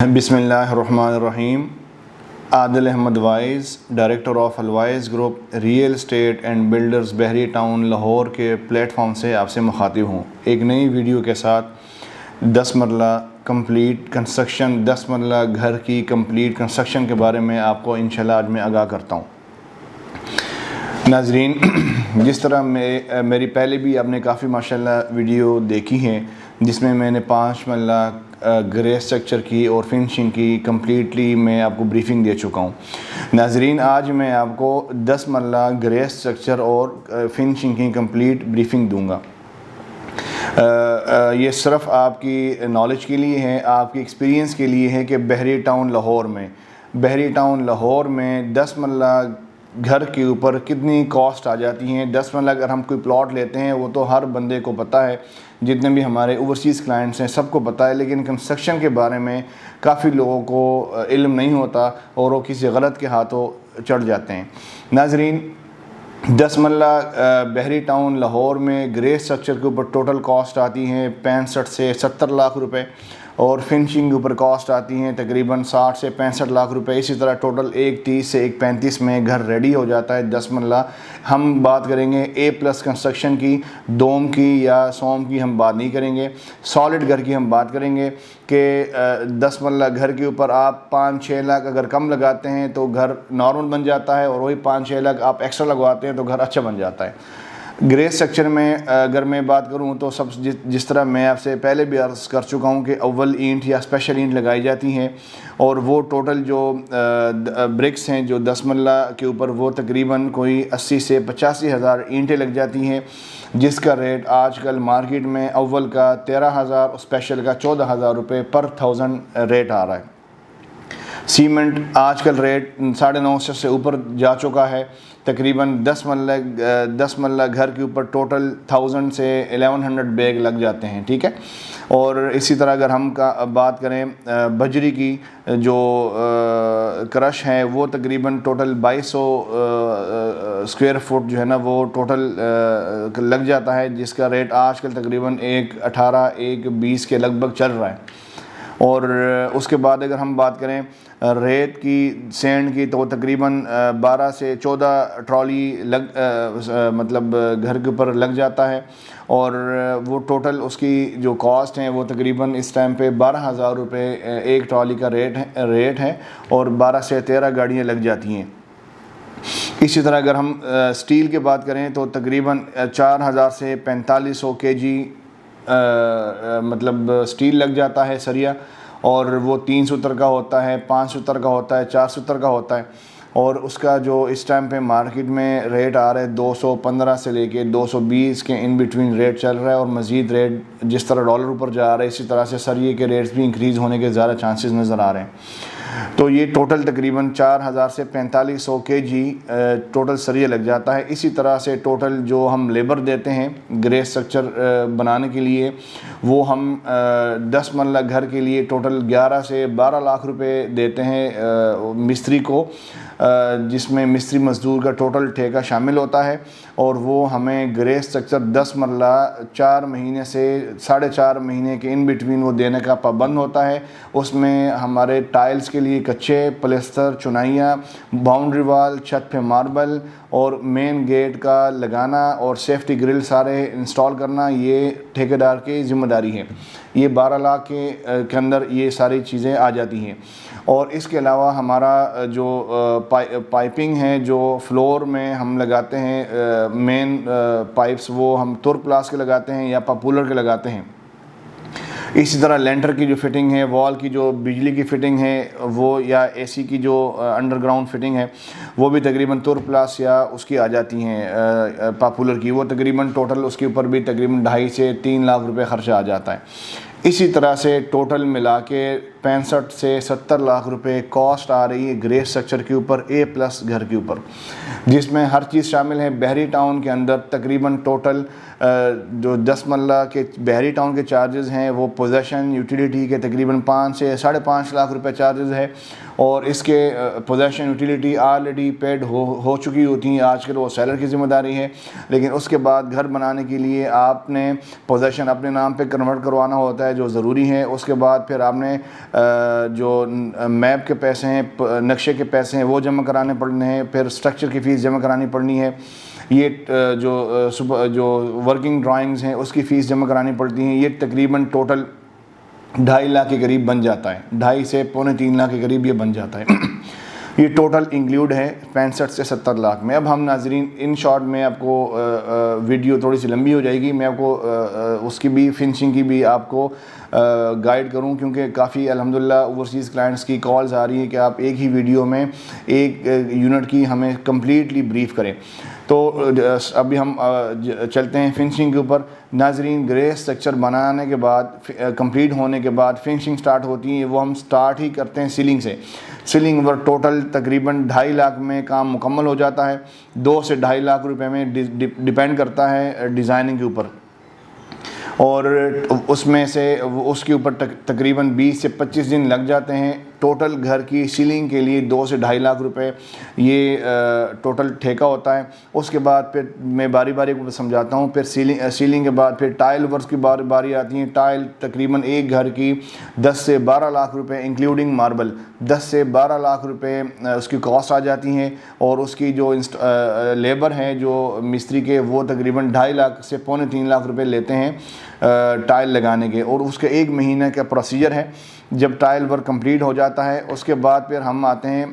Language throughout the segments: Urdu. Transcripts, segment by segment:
بسم اللہ الرحمن الرحیم۔ Adil Ahmed Wise, director of الوائز group real estate and builders Bahria Town Lahore کے پلیٹ فارم سے آپ سے مخاطب ہوں، ایک نئی ویڈیو کے ساتھ 10 مرلہ کمپلیٹ کنسٹرکشن 10 مرلہ گھر کی کمپلیٹ کنسٹرکشن کے بارے میں آپ کو انشاءاللہ آج میں آگاہ کرتا ہوں۔ ناظرین، جس طرح میری پہلے بھی آپ نے کافی ماشاءاللہ ویڈیو دیکھی ہیں جس میں نے 5 مرلہ گرے اسٹرکچر کی اور فنشنگ کی کمپلیٹلی میں آپ کو بریفنگ دے چکا ہوں۔ ناظرین، آج میں آپ کو 10 مرلہ گرے اسٹرکچر اور فنشنگ کی کمپلیٹ بریفنگ دوں گا۔ یہ صرف آپ کی نالج کے لیے ہے، آپ کی ایکسپیرینس کے لیے ہے کہ بحری ٹاؤن لاہور میں 10 مرلہ گھر کے اوپر کتنی کاسٹ آ جاتی ہیں۔ 10 مرلہ اگر ہم کوئی پلاٹ لیتے ہیں وہ تو ہر بندے کو پتہ ہے، جتنے بھی ہمارے اوورسیز کلائنٹس ہیں سب کو پتہ ہے، لیکن کنسٹرکشن کے بارے میں کافی لوگوں کو علم نہیں ہوتا اور وہ کسی غلط کے ہاتھوں چڑھ جاتے ہیں۔ ناظرین، 10 مرلہ بحری ٹاؤن لاہور میں گرے اسٹرکچر کے اوپر ٹوٹل کاسٹ آتی ہیں 65 سے 70 لاکھ روپے، اور فنشنگ کے اوپر کاسٹ آتی ہیں تقریباً 60 سے 65 لاکھ روپے۔ اسی طرح ٹوٹل 130 سے 135 میں گھر ریڈی ہو جاتا ہے 10 مرلہ۔ ہم بات کریں گے A+ کنسٹرکشن کی، دوم کی یا سوم کی ہم بات نہیں کریں گے، سالڈ گھر کی ہم بات کریں گے کہ 10 مرلہ گھر کے اوپر آپ 5-6 لاکھ اگر کم لگاتے ہیں تو گھر نارمل بن جاتا ہے، اور وہی 5-6 لاکھ آپ ایکسٹرا لگواتے ہیں تو گھر اچھا بن جاتا ہے۔ گرے اسٹرکچر میں اگر میں بات کروں تو جس طرح میں آپ سے پہلے بھی عرض کر چکا ہوں کہ اول اینٹ یا اسپیشل اینٹ لگائی جاتی ہیں، اور وہ ٹوٹل جو برکس ہیں جو 10 مرلہ کے اوپر وہ تقریباً کوئی 80 سے 85 ہزار اینٹیں لگ جاتی ہیں، جس کا ریٹ آج کل مارکیٹ میں اول کا 13,000 اور اسپیشل کا 14,000 روپے پر 1000 ریٹ آ رہا ہے۔ سیمنٹ آج کل ریٹ 950 سے اوپر جا چکا ہے، تقریباً 10 مرلہ گھر کے اوپر ٹوٹل 1000 سے 1100 بیگ لگ جاتے ہیں، ٹھیک ہے۔ اور اسی طرح اگر ہم بات کریں بجری کی جو کرش ہے وہ تقریباً ٹوٹل 2200 اسکوائر فٹ جو ہے نا وہ ٹوٹل لگ جاتا ہے، جس کا ریٹ آج کل تقریباً 1.18 1.20 کے لگ بھگ چل رہا ہے۔ اور اس کے بعد اگر ہم بات کریں ریت کی سینڈ کی تو تقریباً 12 سے 14 ٹرالی مطلب گھر کے اوپر لگ جاتا ہے، اور وہ ٹوٹل اس کی جو کاسٹ ہیں وہ تقریباً اس ٹائم پہ 12,000 روپے ایک ٹرالی کا ریٹ ہے، اور 12 سے 13 گاڑیاں لگ جاتی ہیں۔ اسی طرح اگر ہم سٹیل کی بات کریں تو تقریباً 4000 سے 4500 kg مطلب سٹیل لگ جاتا ہے سریا، اور وہ 3 ستر کا ہوتا ہے، 5 ستر کا ہوتا ہے، 4 ستر کا ہوتا ہے، اور اس کا جو اس ٹائم پہ مارکیٹ میں ریٹ آ رہا ہے 215 سے لے کے 220 کے ان بٹوین ریٹ چل رہا ہے، اور مزید ریٹ جس طرح ڈالر اوپر جا رہا ہے اسی طرح سے سریے کے ریٹس بھی انکریز ہونے کے زیادہ چانسز نظر آ رہے ہیں۔ تو یہ ٹوٹل تقریباً 4000 سے 4500 kg ٹوٹل سریہ لگ جاتا ہے۔ اسی طرح سے ٹوٹل جو ہم لیبر دیتے ہیں گرے اسٹرکچر بنانے کے لیے وہ ہم 10 مرلہ گھر کے لیے ٹوٹل 11 سے 12 لاکھ روپے دیتے ہیں مستری کو، جس میں مستری مزدور کا ٹوٹل ٹھیکہ شامل ہوتا ہے، اور وہ ہمیں گرے اسٹرکچر 10 مرلہ 4 مہینے سے 4.5 مہینے کے ان بٹوین وہ دینے کا پابند ہوتا ہے۔ اس میں ہمارے ٹائلز کے لیے کچے، پلستر، چنائیاں، باؤنڈری وال، چھت پہ ماربل اور مین گیٹ کا لگانا اور سیفٹی گرل سارے انسٹال کرنا یہ ٹھیکیدار کی ذمہ داری ہے۔ یہ 12 لاکھ کے اندر یہ ساری چیزیں آ جاتی ہیں۔ اور اس کے علاوہ ہمارا جو پائپنگ ہے جو فلور میں ہم لگاتے ہیں مین پائپس وہ ہم ترپلاس کے لگاتے ہیں یا پاپولر کے لگاتے ہیں۔ اسی طرح لینٹر کی جو فٹنگ ہے، وال کی جو بجلی کی فٹنگ ہے وہ یا AC کی جو انڈر گراؤنڈ فٹنگ ہے وہ بھی تقریباً ترپلاس یا اس کی آ جاتی ہیں پاپولر کی، وہ تقریباً ٹوٹل اس کے اوپر بھی تقریباً 2.5 سے 3 لاکھ روپے خرچہ آ جاتا ہے۔ اسی طرح سے ٹوٹل ملا کے 65 سے 70 لاکھ روپے کاسٹ آ رہی ہے گرے اسٹرکچر کے اوپر A+ گھر کے اوپر، جس میں ہر چیز شامل ہے۔ بحری ٹاؤن کے اندر تقریباً ٹوٹل جو 10 مرلہ کے بحری ٹاؤن کے چارجز ہیں وہ پوزیشن یوٹیلیٹی کے تقریباً 5 سے 5.5 لاکھ روپے چارجز ہے، اور اس کے پوزیشن یوٹیلیٹی آلریڈی پیڈ ہو چکی ہوتی ہیں، آج کل وہ سیلر کی ذمہ داری ہے، لیکن اس کے بعد گھر بنانے کے لیے آپ نے پوزیشن اپنے نام پہ کنورٹ کروانا ہوتا ہے جو ضروری ہے۔ اس کے بعد پھر آپ نے جو میپ کے پیسے ہیں، نقشے کے پیسے ہیں وہ جمع کرانے پڑنے ہیں، پھر اسٹرکچر کی فیس جمع کرانی پڑنی ہے، یہ جو ورکنگ ڈرائنگز ہیں اس کی فیس جمع کرانی پڑتی ہیں، یہ تقریباً ٹوٹل 2.5 لاکھ کے قریب بن جاتا ہے، 2.5 سے 3 لاکھ کے قریب یہ بن جاتا ہے۔ یہ ٹوٹل انکلوڈ ہے 65 سے 70 لاکھ میں۔ اب ہم ناظرین ان شارٹ میں آپ کو ویڈیو تھوڑی سی لمبی ہو جائے گی، میں آپ کو اس کی بھی فنشنگ کی بھی آپ کو گائیڈ کروں، کیونکہ کافی الحمدللہ اوورسیز کلائنٹس کی کالز آ رہی ہیں کہ آپ ایک ہی ویڈیو میں ایک یونٹ کی ہمیں کمپلیٹلی بریف کریں۔ تو ابھی ہم چلتے ہیں فنشنگ کے اوپر۔ ناظرین گرے اسٹرکچر بنانے کے بعد، کمپلیٹ ہونے کے بعد فنشنگ سٹارٹ ہوتی ہے، وہ ہم سٹارٹ ہی کرتے ہیں سیلنگ سے۔ سیلنگ پر ٹوٹل تقریباً 2.5 لاکھ میں کام مکمل ہو جاتا ہے، 2 سے 2.5 لاکھ روپے میں ڈیپینڈ کرتا ہے ڈیزائننگ کے اوپر، اور اس میں سے اس کے اوپر تقریباً 20 سے 25 دن لگ جاتے ہیں۔ ٹوٹل گھر کی سیلنگ کے لیے 2 سے 2.5 لاکھ روپے یہ ٹوٹل ٹھیکہ ہوتا ہے۔ اس کے بعد پھر میں باری باری کو سمجھاتا ہوں۔ پھر سیلنگ کے بعد پھر ٹائل ورکس کی باری آتی ہیں۔ ٹائل تقریباً ایک گھر کی 10 سے 12 لاکھ روپے انکلوڈنگ ماربل، 10 سے 12 لاکھ روپے اس کی کاسٹ آ جاتی ہیں، اور اس کی جو لیبر ہیں جو مستری کے، وہ تقریباً 2.5 لاکھ سے 3.25 لاکھ روپے لیتے ہیں ٹائل لگانے کے، اور اس کا 1 مہینہ کا پروسیجر ہے۔ جب ٹائل ورک کمپلیٹ ہو جاتا ہے اس کے بعد پھر ہم آتے ہیں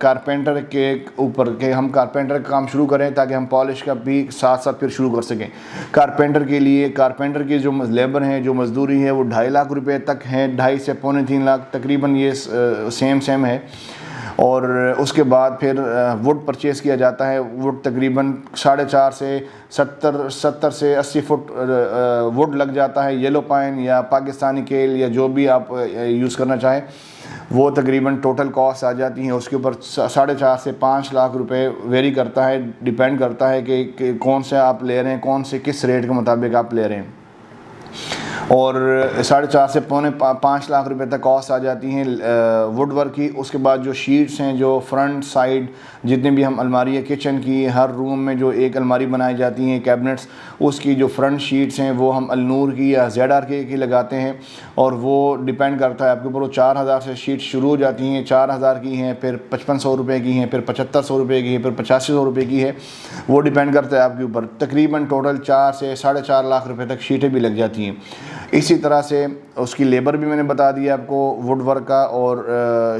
کارپینٹر کے اوپر، کہ ہم کارپینٹر کا کام شروع کریں تاکہ ہم پالش کا بھی ساتھ ساتھ پھر شروع کر سکیں۔ کارپینٹر کے لیے، کارپینٹر کی جو لیبر ہیں، جو مزدوری ہے، وہ 2.5 لاکھ روپے تک ہے، 2.5 سے 3.25 لاکھ تقریباً، یہ سیم ہے۔ اور اس کے بعد پھر ووڈ پرچیز کیا جاتا ہے۔ ووڈ تقریباً 4.5 سے 70 سے 80 فٹ ووڈ لگ جاتا ہے، یلو پائن یا پاکستانی کیل یا جو بھی آپ یوز کرنا چاہیں، وہ تقریباً ٹوٹل کاسٹ آ جاتی ہیں۔ اس کے اوپر 4.5 سے 5 لاکھ روپے ویری کرتا ہے، ڈیپینڈ کرتا ہے کہ کون سے آپ لے رہے ہیں، کون سے کس ریٹ کے مطابق آپ لے رہے ہیں۔ اور 4.5 سے 5 لاکھ روپے تک کاسٹ آ جاتی ہیں ووڈ ورک کی۔ اس کے بعد جو شیٹس ہیں، جو فرنٹ سائڈ جتنے بھی ہم الماری ہے کچن کی، ہر روم میں جو ایک الماری بنائی جاتی ہیں کیبنٹس، اس کی جو فرنٹ شیٹس ہیں وہ ہم النور کی یا ZRK کی لگاتے ہیں، اور وہ ڈیپینڈ کرتا ہے آپ کے اوپر۔ وہ 4,000 سے شیٹ شروع ہو جاتی ہیں، 4,000 کی ہیں، پھر 5500 روپے کی ہیں، پھر 7500 روپے کی ہیں، پھر 8500 روپے کی ہے، وہ ڈیپینڈ کرتا ہے آپ کے اوپر۔ تقریباً ٹوٹل 4 سے 4.5 لاکھ روپے تک شیٹیں بھی لگ جاتی ہیں۔ اسی طرح سے اس کی لیبر بھی میں نے بتا دیا آپ کو ووڈ ورک کا، اور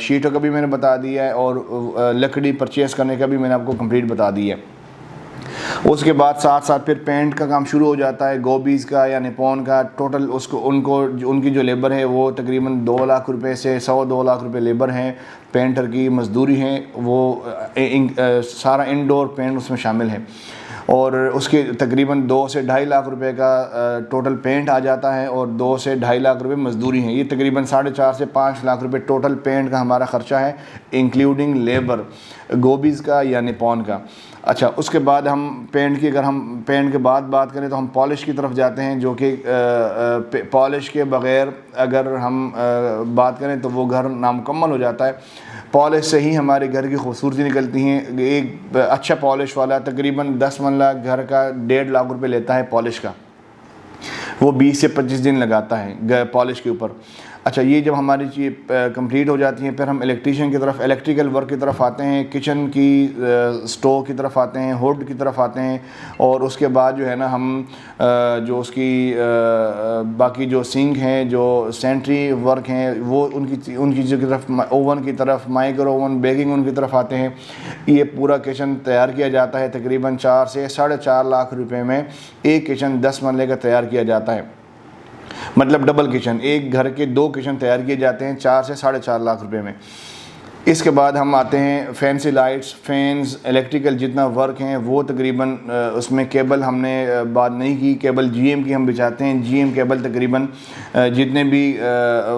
شیٹوں کا بھی میں نے بتا دیا ہے، اور لکڑی پرچیز کرنے کا بھی میں نے آپ کو کمپلیٹ بتا دیا ہے۔ اس کے بعد ساتھ ساتھ پھر پینٹ کا کام شروع ہو جاتا ہے، گوبیز کا یا نیپون کا۔ ٹوٹل ان کی جو لیبر ہے وہ تقریباً 2 لاکھ روپے سے 2 لاکھ روپے لیبر ہیں، پینٹر کی مزدوری ہیں، وہ سارا انڈور پینٹ اس میں شامل ہے، اور اس کے تقریباً 2 سے 2.5 لاکھ روپے کا ٹوٹل پینٹ آ جاتا ہے، اور 2 سے 2.5 لاکھ روپے مزدوری ہیں۔ یہ تقریباً 4.5 سے 5 لاکھ روپے ٹوٹل پینٹ کا ہمارا خرچہ ہے، انکلوڈنگ لیبر گوبیز کا یا نیپون کا۔ اچھا، اس کے بعد ہم پینٹ کی، اگر ہم پینٹ کے بعد بات کریں تو ہم پالش کی طرف جاتے ہیں، جو کہ پالش کے بغیر اگر ہم بات کریں تو وہ گھر نامکمل ہو جاتا ہے۔ پالش سے ہی ہمارے گھر کی خوبصورتی نکلتی ہیں۔ ایک اچھا پالش والا تقریباً 10 مرلہ گھر کا 1.5 لاکھ روپے لیتا ہے پالش کا، وہ 20 سے 25 دن لگاتا ہے پالش کے اوپر۔ اچھا، یہ جب ہماری چیز کمپلیٹ ہو جاتی ہیں پھر ہم الیکٹریشین کی طرف، الیکٹریکل ورک کی طرف آتے ہیں، کچن کی سٹو کی طرف آتے ہیں، ہوڈ کی طرف آتے ہیں، اور اس کے بعد جو ہے نا ہم جو اس کی باقی جو سنک ہیں، جو سینٹری ورک ہیں، وہ ان کی چیزوں کی طرف، اوون کی طرف، مائکرو اوون، بیکنگ اوون کی طرف آتے ہیں۔ یہ پورا کچن تیار کیا جاتا ہے، تقریباً 4 سے 4.5 لاکھ روپے میں ایک کچن 10 مرلے کا تیار کیا جاتا ہے، مطلب ڈبل کچن، ایک گھر کے 2 کچن تیار کیے جاتے ہیں 4 سے 4.5 لاکھ روپے میں۔ اس کے بعد ہم آتے ہیں فینسی لائٹس، فینز، الیکٹریکل جتنا ورک ہیں وہ تقریباً اس میں کیبل ہم نے بات نہیں کی، کیبل GM کی ہم بچاتے ہیں۔ GM کیبل تقریباً جتنے بھی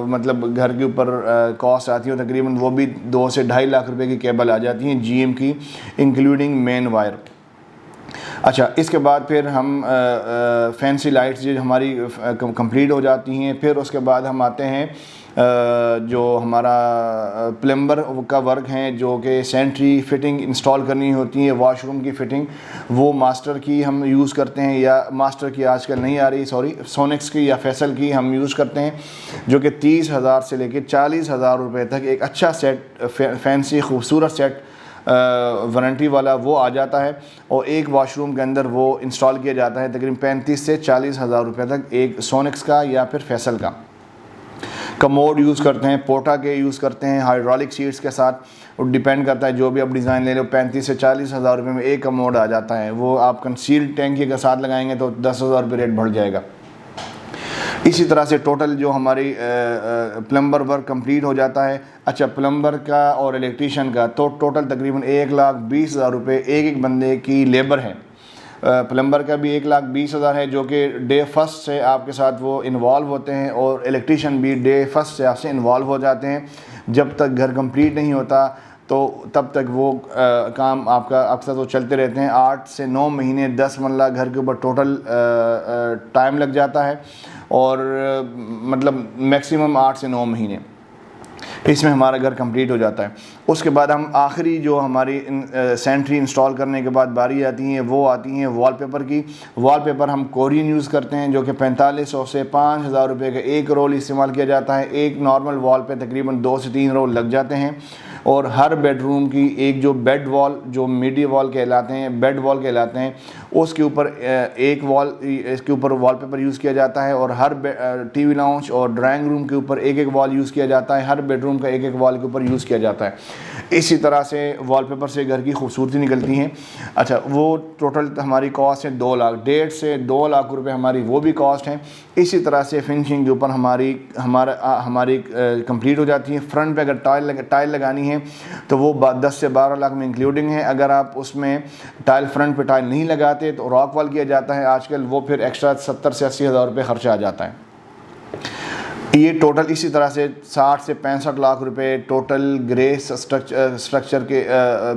مطلب گھر کے اوپر کاسٹ آتی ہے تقریباً وہ بھی 2 سے 2.5 لاکھ روپے کی کیبل آ جاتی ہیں GM کی، انکلوڈنگ مین وائر۔ اچھا، اس کے بعد پھر ہم فینسی لائٹس جو ہماری کمپلیٹ ہو جاتی ہیں، پھر اس کے بعد ہم آتے ہیں جو ہمارا پلمبر کا ورک ہیں جو کہ سینٹری فٹنگ انسٹال کرنی ہوتی ہے، واش روم کی فٹنگ، وہ ماسٹر کی ہم یوز کرتے ہیں، یا ماسٹر کی آج کل نہیں آ رہی، سونکس کی یا فیصل کی ہم یوز کرتے ہیں، جو کہ 30,000 سے لے کے 40,000 روپے تک ایک اچھا سیٹ، فینسی خوبصورت سیٹ وارنٹی والا وہ آ جاتا ہے، اور ایک واش روم کے اندر وہ انسٹال کیا جاتا ہے تقریباً 35 سے 40,000 روپے تک، ایک سونکس کا یا پھر فیصل کا۔ کموڈ یوز کرتے ہیں، پوٹا کے یوز کرتے ہیں ہائیڈرولک سیٹس کے ساتھ، اور ڈیپینڈ کرتا ہے جو بھی آپ ڈیزائن لے لو، 35 سے 40,000 روپے میں ایک کموڈ آ جاتا ہے، وہ آپ کنسیلڈ ٹینکی کے ساتھ لگائیں گے تو 10,000 روپے ریٹ بڑھ جائے گا۔ اسی طرح سے ٹوٹل جو ہماری پلمبر ورک کمپلیٹ ہو جاتا ہے، اچھا پلمبر کا اور الیکٹریشین کا تو ٹوٹل تقریباً 1,20,000 روپے ایک بندے کی لیبر ہے۔ پلمبر کا بھی 1,20,000 ہے جو کہ ڈے فرسٹ سے آپ کے ساتھ وہ انوالو ہوتے ہیں، اور الیکٹریشین بھی ڈے فرسٹ سے آپ سے انوالو ہو جاتے ہیں، جب تک گھر کمپلیٹ نہیں ہوتا تو تب تک وہ کام آپ کے ساتھ وہ چلتے رہتے ہیں۔ 8 سے 9 مہینے 10 مرلہ گھر کے اوپر ٹوٹل ٹائم لگ جاتا ہے، اور مطلب میکسیمم 8 سے 9 مہینے اس میں ہمارا گھر کمپلیٹ ہو جاتا ہے۔ اس کے بعد ہم آخری جو ہماری سینٹری انسٹال کرنے کے بعد باری آتی ہیں وہ آتی ہیں وال پیپر کی۔ وال پیپر ہم کورین یوز کرتے ہیں جو کہ 4500 سے 5,000 روپے کا ایک رول استعمال کیا جاتا ہے۔ ایک نارمل وال پہ تقریباً 2 سے 3 رول لگ جاتے ہیں، اور ہر بیڈ روم کی ایک جو بیڈ وال جو میڈی وال کہلاتے ہیں، بیڈ وال کہلاتے ہیں، اس کے اوپر ایک وال، اس کے اوپر وال پیپر یوز کیا جاتا ہے، اور ہر ٹی وی لاؤنج اور ڈرائنگ روم کے اوپر ایک ایک وال یوز کیا جاتا ہے، ہر بیڈ روم کا ایک ایک وال کے اوپر یوز کیا جاتا ہے۔ اسی طرح سے وال پیپر سے گھر کی خوبصورتی نکلتی ہیں۔ اچھا وہ ٹوٹل ہماری کاسٹ ہے 2 لاکھ، 1.5 سے 2 لاکھ روپے ہماری وہ بھی کاسٹ ہیں۔ اسی طرح سے فنشنگ کے اوپر ہماری کمپلیٹ ہو جاتی ہے۔ فرنٹ پہ اگر ٹائل لگانی ہے تو وہ 10 سے 12 لاکھ میں انکلوڈنگ ہے۔ اگر آپ اس میں فرنٹ پہ ٹائل نہیں لگاتے تو راک وال کیا جاتا ہے آج کل، وہ پھر ایکسٹرا 70 سے 80,000 روپے خرچہ آ جاتا ہے۔ یہ ٹوٹل اسی طرح سے 60 سے 65 لاکھ روپے ٹوٹل گرے سٹرکچر کے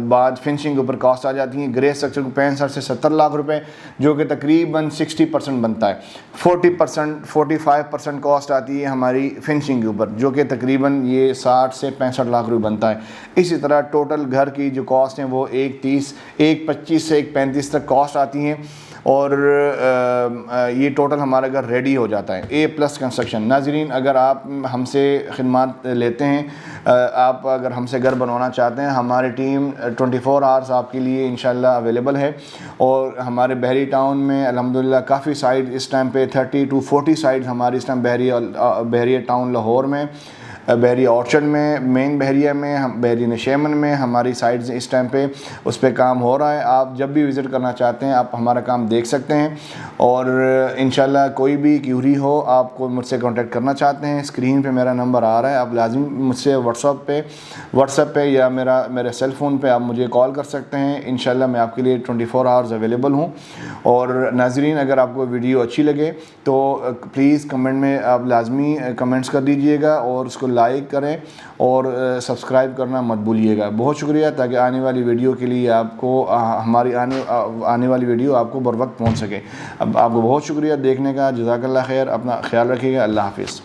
بعد فنشنگ کے اوپر کاسٹ آ جاتی ہیں۔ گرے سٹرکچر کو 65 سے 70 لاکھ روپے، جو کہ تقریباً 60% بنتا ہے۔ 45% کاسٹ آتی ہے ہماری فنشنگ کے اوپر، جو کہ تقریباً یہ 60 سے 65 لاکھ روپے بنتا ہے۔ اسی طرح ٹوٹل گھر کی جو کاسٹ ہیں وہ 1,25 سے 1,35 تک کاسٹ آتی ہیں، اور یہ ٹوٹل ہمارا گھر ریڈی ہو جاتا ہے۔ A+ construction. ناظرین اگر آپ ہم سے خدمات لیتے ہیں، آپ اگر ہم سے گھر بنوانا چاہتے ہیں، ہماری ٹیم 24 آورس آپ کے لیے انشاءاللہ اویلیبل ہے، اور ہمارے بحری ٹاؤن میں الحمدللہ کافی سائٹ اس ٹائم پہ 30 to 40 سائٹ ہماری اس ٹائم بحریہ ٹاؤن لاہور میں، بحریہ اورچرڈ میں، مین بحریہ میں، بحریہ نشیمن میں ہماری سائٹس اس ٹائم پہ اس پہ کام ہو رہا ہے۔ آپ جب بھی وزٹ کرنا چاہتے ہیں آپ ہمارا کام دیکھ سکتے ہیں، اور انشاءاللہ کوئی بھی کیوری ہو آپ کو مجھ سے کانٹیکٹ کرنا چاہتے ہیں، اسکرین پہ میرا نمبر آ رہا ہے، آپ لازم مجھ سے واٹس ایپ پہ یا میرے سیل فون پہ آپ مجھے کال کر سکتے ہیں۔ انشاءاللہ میں آپ کے لیے 24 آورز اویلیبل ہوں۔ اور ناظرین اگر آپ کو ویڈیو اچھی لگے تو پلیز کمنٹ میں آپ لازمی کمنٹس کر دیجئے گا، اور اس کو لائک کریں اور سبسکرائب کرنا مت بھولیے گا۔ بہت شکریہ، تاکہ آنے والی ویڈیو کے لیے آپ کو ہماری آنے والی ویڈیو آپ کو بر وقت پہنچ سکے۔ اب آپ کو بہت شکریہ دیکھنے کا، جزاک اللہ خیر، اپنا خیال رکھیے گا، اللہ حافظ۔